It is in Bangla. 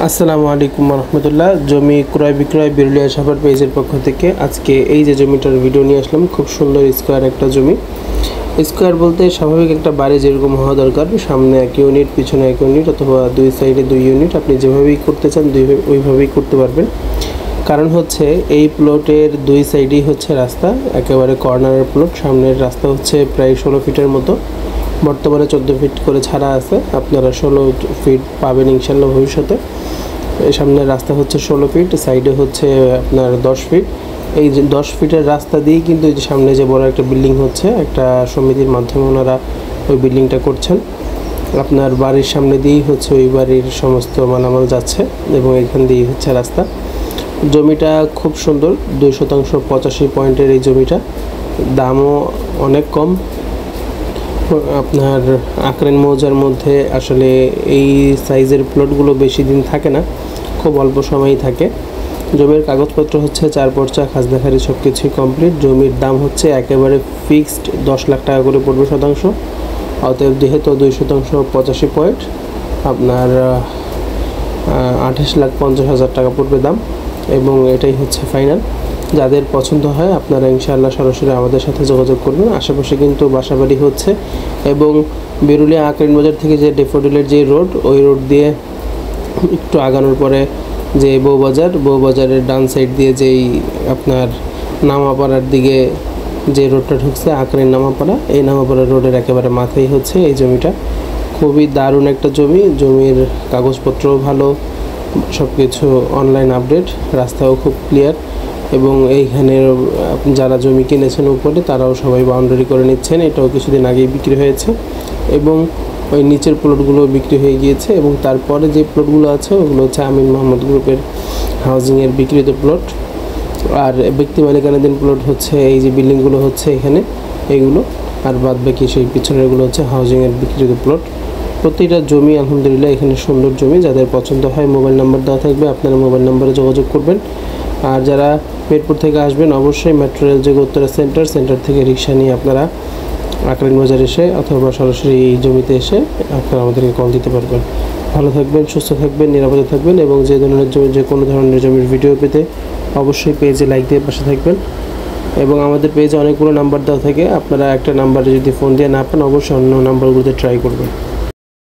আসসালামু আলাইকুম রহমতুল্লাহ। জমি ক্রয় বিক্রয় বিরুলিয়া সাভার পেজের পক্ষ থেকে আজকে এই যে জমিটার ভিডিও নিয়ে আসলাম। খুব সুন্দর স্কোয়ার একটা জমি। স্কোয়ার বলতে স্বাভাবিক একটা বাড়ি যেরকম হওয়া দরকার, সামনে 1 ইউনিট পিছনে 1 ইউনিট অথবা 2 সাইডে 2 ইউনিট, আপনি যেভাবেই করতে চান ওইভাবেই করতে পারবেন। কারণ হচ্ছে এই প্লটের 2 সাইডেই হচ্ছে রাস্তা, একেবারে কর্নারের প্লট। সামনের রাস্তা হচ্ছে প্রায় 16 ফিটের মতো, বর্তমানে 14 ফিট করে ছাড়া আছে। আপনারা 16 ফিট পাবেন ইনশাল্লাহ ভবিষ্যতে। সামনের রাস্তা হচ্ছে 16 ফিট, সাইডে হচ্ছে আপনার 10 ফিট। এই যে 10 ফিটের রাস্তা দিয়েই কিন্তু এই যে সামনে যে বড় একটা বিল্ডিং হচ্ছে, একটা সমিতির মাধ্যমে ওনারা ওই বিল্ডিংটা করছেন। আপনার বাড়ির সামনে দিয়েই হচ্ছে ওই বাড়ির সমস্ত মালামাল যাচ্ছে এবং এখান দিয়েই হচ্ছে রাস্তা। জমিটা খুব সুন্দর, 2 শতাংশ 85 পয়েন্টের এই জমিটা। দামও অনেক কম। আপনার আক্রেন মৌজার মধ্যে আসলে এই সাইজের প্লটগুলো বেশি দিন থাকে না, খুব অল্প সময়ই থাকে। জমির কাগজপত্র হচ্ছে 4 পর্চা, খাজনাখারি সব কিছুই কমপ্লিট। জমির দাম হচ্ছে একেবারে ফিক্সড 10 লাখ টাকা করে পড়বে শতাংশ। অতএব যেহেতু 2 শতাংশ 85 পয়েন্ট, আপনার 28,50,000 টাকা পড়বে দাম, এবং এটাই হচ্ছে ফাইনাল। যাদের পছন্দ হয় আপনারা ইনশাআল্লাহ সরাসরি আমাদের সাথে যোগাযোগ করবেন। আশেপাশে কিন্তু বাসাবাড়ি হচ্ছে, এবং বিরুলিয়া আক্রেন বাজার থেকে যে ডেফোডিলের যে রোড, ওই রোড দিয়ে একটু আগানোর পরে যে বউবাজারের ডান সাইড দিয়ে যেই আপনার নামাপাড়ার দিকে যে রোডটা ঢুকছে, আক্রেন নামাপাড়া, এই নামাপাড়া রোডের একেবারে মাথায় হচ্ছে এই জমিটা। খুবই দারুণ একটা জমি। জমির কাগজপত্রও ভালো, সব কিছু অনলাইন আপডেট, রাস্তাও খুব ক্লিয়ার। এবং এইখানে যারা জমি কিনেছেন উপরে, তারাও সবাই বাউন্ডারি করে নিচ্ছেন। এটাও কিছুদিন আগেই বিক্রি হয়েছে, এবং ওই নিচের প্লটগুলো বিক্রি হয়ে গিয়েছে। এবং তারপরে যে প্লটগুলো আছে ওগুলো হচ্ছে আমিন মোহাম্মদ গ্রুপের হাউজিংয়ের বিক্রিত প্লট। আর ব্যক্তি মালিকানাধীন প্লট হচ্ছে এই যে বিল্ডিংগুলো হচ্ছে এখানে এইগুলো, আর বাদ বাকি সেই পিছনেরগুলো হচ্ছে হাউজিংয়ের বিক্রিত প্লট। প্রতিটা জমি আলহামদুলিল্লাহ এখানে সুন্দর জমি। যাদের পছন্দ হয় মোবাইল নাম্বার দেওয়া থাকবে, আপনারা মোবাইল নাম্বারে যোগাযোগ করবেন। আর যারা মিরপুর থেকে আসবেন, অবশ্যই মেট্রো রেল যে উত্তরা সেন্টার থেকে রিক্সা নিয়ে আপনারা আক্রেন বাজার এসে অথবা সরাসরি এই জমিতে এসে আপনারা আমাদেরকে কল দিতে পারবেন। ভালো থাকবেন, সুস্থ থাকবেন, নিরাপদে থাকবেন, এবং যে ধরনের জমি, যে কোনো ধরনের জমির ভিডিও পেতে অবশ্যই পেজে লাইক দিয়ে পাশে থাকবেন। এবং আমাদের পেজে অনেকগুলো নাম্বার দেওয়া থাকে, আপনারা একটা নাম্বারে যদি ফোন দিয়ে না পান, অবশ্যই অন্য নাম্বারগুলোতে ট্রাই করবেন।